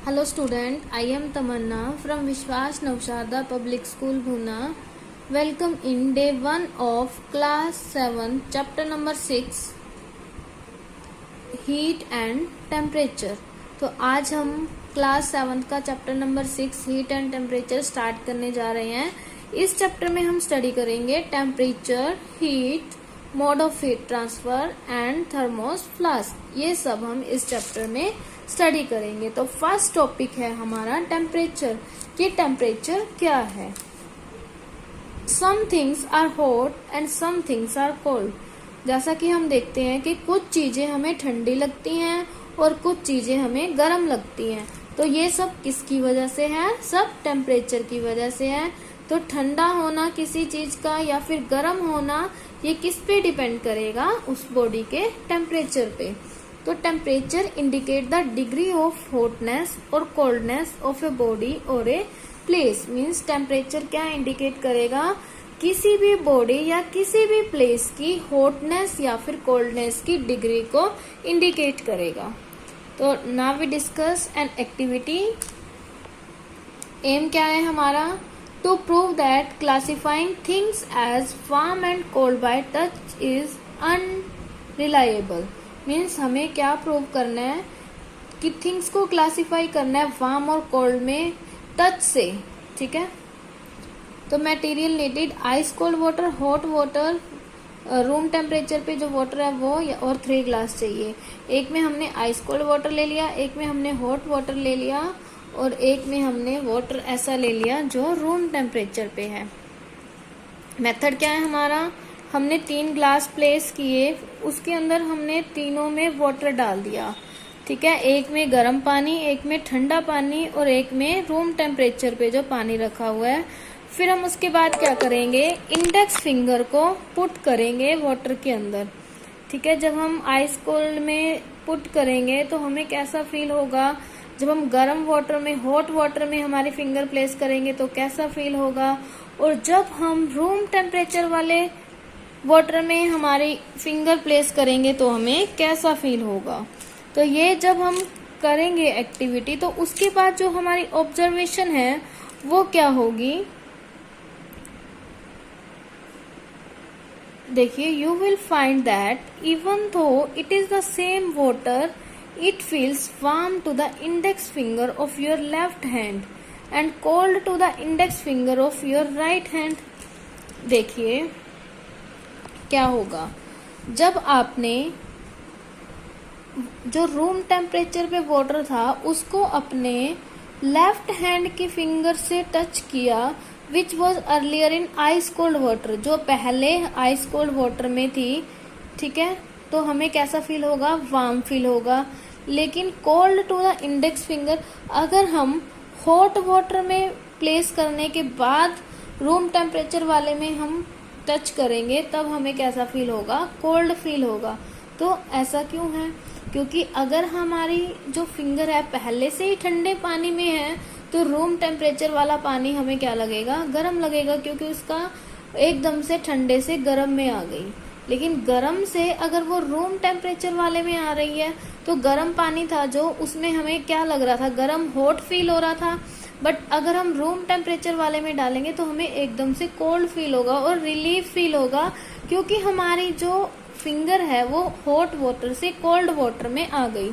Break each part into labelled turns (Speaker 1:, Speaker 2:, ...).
Speaker 1: Hello student, I am Tamanna from Vishwas Navshada Public School Bhuna. Welcome in day 1 of class 7 chapter number 6 heat and temperature. तो आज हम class 7 का chapter number 6 heat and temperature start करने जा रहे हैं। इस chapter में हम स्टडी करेंगे temperature, heat, mode of heat transfer and thermos flask. ये सब हम इस चैप्टर में स्टडी करेंगे। तो फर्स्ट टॉपिक है हमारा टेम्परेचर कि टेम्परेचर क्या है। Some things are hot and some things are cold. जैसा कि हम देखते हैं कि कुछ चीजें हमें ठंडी लगती हैं और कुछ चीजें हमें गर्म लगती हैं। तो ये सब किसकी वजह से है? सब टेम्परेचर की वजह से है। तो ठंडा होना किसी चीज का या फिर गर्म होना ये किस पे डिपेंड करेगा? उस बॉडी के टेम्परेचर पे। तो temperature indicate the degree of hotness और कोल्डनेस ऑफ ए बॉडी और ए प्लेस। मीन्स टेम्परेचर क्या इंडिकेट करेगा? किसी भी बॉडी या किसी भी प्लेस की हॉटनेस या फिर कोल्डनेस की डिग्री को इंडिकेट करेगा। तो now we discuss an activity. Aim क्या है हमारा? To prove that classifying things as warm and cold by touch is unreliable. Means हमें क्या प्रूव करना है कि थिंग्स को क्लासिफाई करना है वार्म और कोल्ड में टच से। ठीक है, तो material needed ice cold water, hot water, room temperature पे जो वाटर है वो, और 3 ग्लास चाहिए। एक में हमने आइस कोल्ड वाटर ले लिया, एक में हमने हॉट वाटर ले लिया और एक में हमने वाटर ऐसा ले लिया जो रूम टेम्परेचर पे है। मेथड क्या है हमारा? हमने 3 ग्लास प्लेस किए, उसके अंदर हमने तीनों में वाटर डाल दिया। ठीक है, एक में गर्म पानी, एक में ठंडा पानी और एक में रूम टेम्परेचर पे जो पानी रखा हुआ है। फिर हम उसके बाद क्या करेंगे? इंडेक्स फिंगर को पुट करेंगे वाटर के अंदर। ठीक है, जब हम आइस कोल्ड में पुट करेंगे तो हमें कैसा फील होगा? जब हम गर्म वाटर में, हॉट वाटर में हमारी फिंगर प्लेस करेंगे तो कैसा फील होगा? और जब हम रूम टेम्परेचर वाले वाटर में हमारी फिंगर प्लेस करेंगे तो हमें कैसा फील होगा? तो ये जब हम करेंगे एक्टिविटी तो उसके बाद जो हमारी ऑब्जर्वेशन है वो क्या होगी? देखिए, you will find that even though it is the same water, it feels warm to the index finger of your left hand and cold to the index finger of your right hand। देखिए क्या होगा जब आपने जो room temperature पे water था उसको अपने लेफ्ट हैंड की फिंगर से टच किया, which was earlier in ice cold water, जो पहले आइस कोल्ड वाटर में थी। ठीक है, तो हमें कैसा फील होगा? वार्म फील होगा। लेकिन cold to the index finger, अगर हम हॉट वाटर में प्लेस करने के बाद रूम टेम्परेचर वाले में हम टच करेंगे तब हमें कैसा फील होगा? कोल्ड फील होगा। तो ऐसा क्यों है? क्योंकि अगर हमारी जो फिंगर है पहले से ही ठंडे पानी में है तो रूम टेम्परेचर वाला पानी हमें क्या लगेगा? गर्म लगेगा, क्योंकि उसका एकदम से ठंडे से गर्म में आ गई। लेकिन गर्म से अगर वो रूम टेम्परेचर वाले में आ रही है तो गर्म पानी था जो, उसमें हमें क्या लग रहा था? गर्म, हॉट फील हो रहा था। बट अगर हम रूम टेम्परेचर वाले में डालेंगे तो हमें एकदम से कोल्ड फील होगा और रिलीफ फील होगा, क्योंकि हमारी जो फिंगर है वो हॉट वाटर से कोल्ड वाटर में आ गई।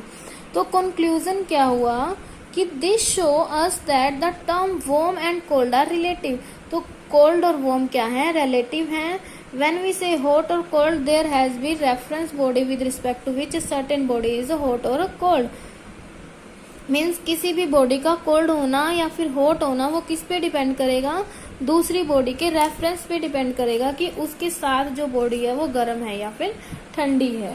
Speaker 1: तो कंक्लूजन क्या हुआ कि this show us that the term warm and cold are relative. तो कोल्ड और वार्म क्या है? रिलेटिव हैं। When we say hot or cold, there has been reference body with respect to which a certain body is a hot or a cold. Means किसी भी body का cold होना या फिर हॉट होना वो किस पे डिपेंड करेगा? दूसरी बॉडी के रेफरेंस पे डिपेंड करेगा कि उसके साथ जो बॉडी है वो गर्म है या फिर ठंडी है।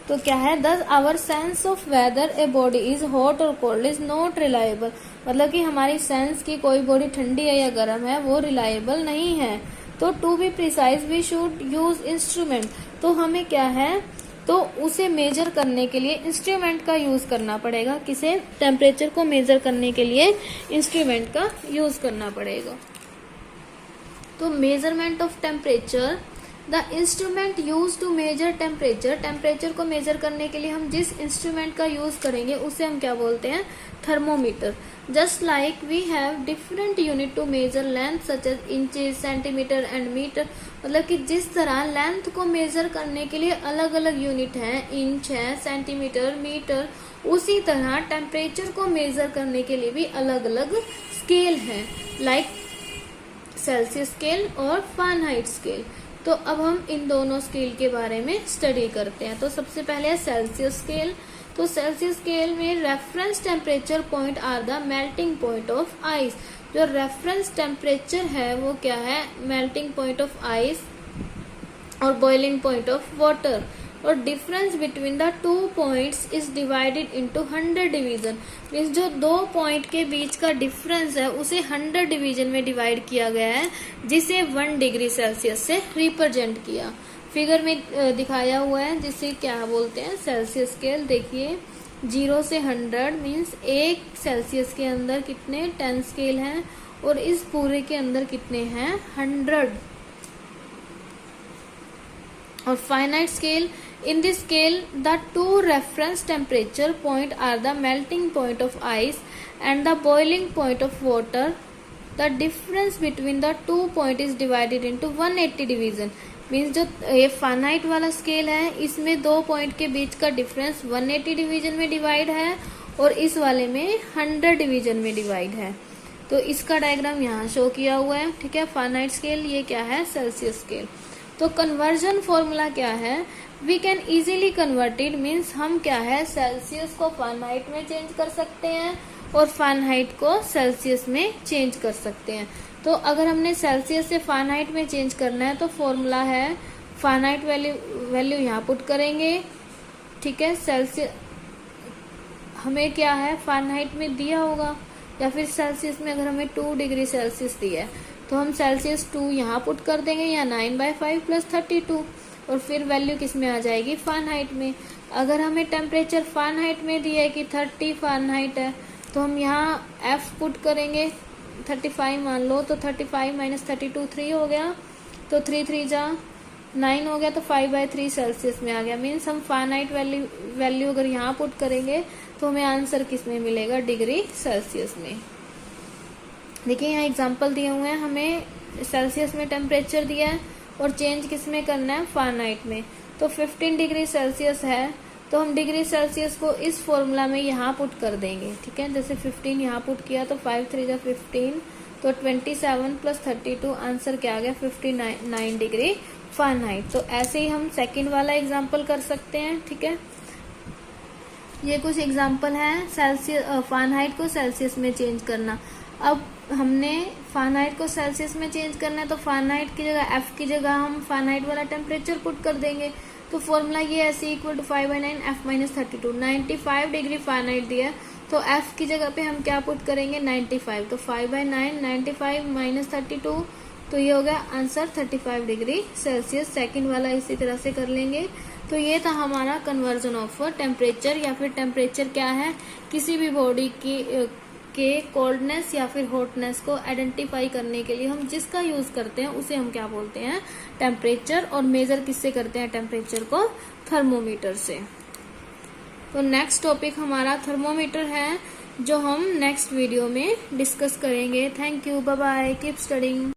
Speaker 1: तो क्या है? Thus our sense of whether a body is hot or cold is not reliable। मतलब कि हमारी सेंस की कोई बॉडी ठंडी है या गर्म है वो रिलायबल नहीं है। तो to be precise we should use instrument. तो हमें क्या है? तो उसे मेजर करने के लिए इंस्ट्रूमेंट का यूज करना पड़ेगा। किसे? टेम्परेचर को मेजर करने के लिए इंस्ट्रूमेंट का यूज करना पड़ेगा। तो measurement of temperature the instrument use to measure temperature, temperature को मेजर करने के लिए हम जिस इंस्ट्रूमेंट का यूज करेंगे उसे हम क्या बोलते हैं, thermometer. Just like we have different unit to measure length such as inches, centimeter and meter, मतलब कि जिस तरह लेंथ को मेजर करने के लिए अलग अलग यूनिट हैं, इंच है, सेंटीमीटर, मीटर, उसी तरह टेम्परेचर को मेजर करने के लिए भी अलग अलग स्केल हैं, लाइक सेल्सियस स्केल और फ़ारेनहाइट स्केल। तो अब हम इन दोनों स्केल के बारे में स्टडी करते हैं। तो सबसे पहले है सेल्सियस स्केल। तो सेल्सियस स्केल में reference temperature point are the melting point of ice. जो रेफरेंस टेम्परेचर है वो क्या है, मेल्टिंग पॉइंट ऑफ आइस और बॉइलिंग पॉइंट ऑफ वाटर। और difference between the two points is divided into 100 division. Means जो दो पॉइंट के बीच का डिफरेंस है उसे 100 डिवीजन में डिवाइड किया गया है, जिसे 1 डिग्री सेल्सियस से रिप्रेजेंट किया। फिगर में दिखाया हुआ है, जिसे क्या बोलते हैं, सेल्सियस स्केल। देखिए 0 से 100 मीन्स 1 सेल्सियस के अंदर कितने 10 स्केल हैं और इस पूरे के अंदर कितने हैं 100। और finite scale, in this scale the two reference temperature point are the melting point of ice and the boiling point of water. The difference between the two point is divided into 180 division. Means जो ये finite वाला scale है इसमें दो point के बीच का difference 180 division में divide है और इस वाले में 100 डिवीजन में डिवाइड है। तो इसका डायग्राम यहाँ शो किया हुआ है, ठीक है। फाइनाइट स्केल, ये क्या है, सेल्सियस स्केल। तो कन्वर्जन फॉर्मूला क्या है, we can easily converted, means हम क्या है सेल्सियस को फारेनहाइट में चेंज कर सकते हैं और फारेनहाइट को सेल्सियस में चेंज कर सकते हैं। तो अगर हमने सेल्सियस से फारेनहाइट में चेंज करना है तो फॉर्मूला है फारेनहाइट वैल्यू यहाँ पुट करेंगे, ठीक है। सेल्सियस हमें क्या है फारेनहाइट में दिया होगा या फिर सेल्सियस में अगर हमें 2 डिग्री सेल्सियस दिया है तो हम सेल्सियस 2 यहाँ पुट कर देंगे या 9/5 + 32 और फिर वैल्यू किस में आ जाएगी फारेनहाइट में। अगर हमें टेम्परेचर फारेनहाइट में दिया है कि 30 फारेनहाइट है तो हम यहाँ F पुट करेंगे, 35 मान लो, तो 35 - 32 3 हो गया, तो 3 3 जा 9 हो गया, तो 5/3 सेल्सियस में आ गया। मीन्स हम फारेनहाइट वैल्यू अगर यहाँ पुट करेंगे तो हमें आंसर किस में मिलेगा, डिग्री सेल्सियस में। देखिए यहाँ एग्जाम्पल दिए हुए हैं, हमें सेल्सियस में टेम्परेचर दिया है और चेंज किस में करना है, फारेनहाइट में। तो 15 डिग्री सेल्सियस है तो हम डिग्री सेल्सियस को इस फॉर्मूला में यहाँ पुट कर देंगे, ठीक है। जैसे 15 यहाँ पुट किया तो 5 3 जा 15, तो 27 + 32 आंसर क्या आ गया, 59 डिग्री फारेनहाइट। तो ऐसे ही हम सेकंड वाला एग्जाम्पल कर सकते हैं, ठीक है। ये कुछ एग्जाम्पल है सेल्सियस फारेनहाइट को सेल्सियस में चेंज करना। अब हमने फारेनहाइट को सेल्सियस में चेंज करना है तो फारेनहाइट की जगह F की जगह हम फारेनहाइट वाला टेम्परेचर पुट कर देंगे। तो फॉर्मूला ये है C = 5/9 F - 32। 95 डिग्री फारेनहाइट दिया है तो F की जगह पे हम क्या पुट करेंगे, 95। तो 5/9 95 - 32, तो ये हो गया आंसर 35 डिग्री सेल्सियस। सेकंड वाला इसी तरह से कर लेंगे। तो ये था हमारा कन्वर्जन ऑफ टेम्परेचर, या फिर टेम्परेचर क्या है, किसी भी बॉडी के कोल्डनेस या फिर हॉटनेस को आइडेंटिफाई करने के लिए हम जिसका यूज करते हैं उसे हम क्या बोलते हैं, टेम्परेचर। और मेजर किससे करते हैं टेम्परेचर को, थर्मोमीटर से। तो नेक्स्ट टॉपिक हमारा थर्मोमीटर है जो हम नेक्स्ट वीडियो में डिस्कस करेंगे। Thank you, bye bye, keep studying.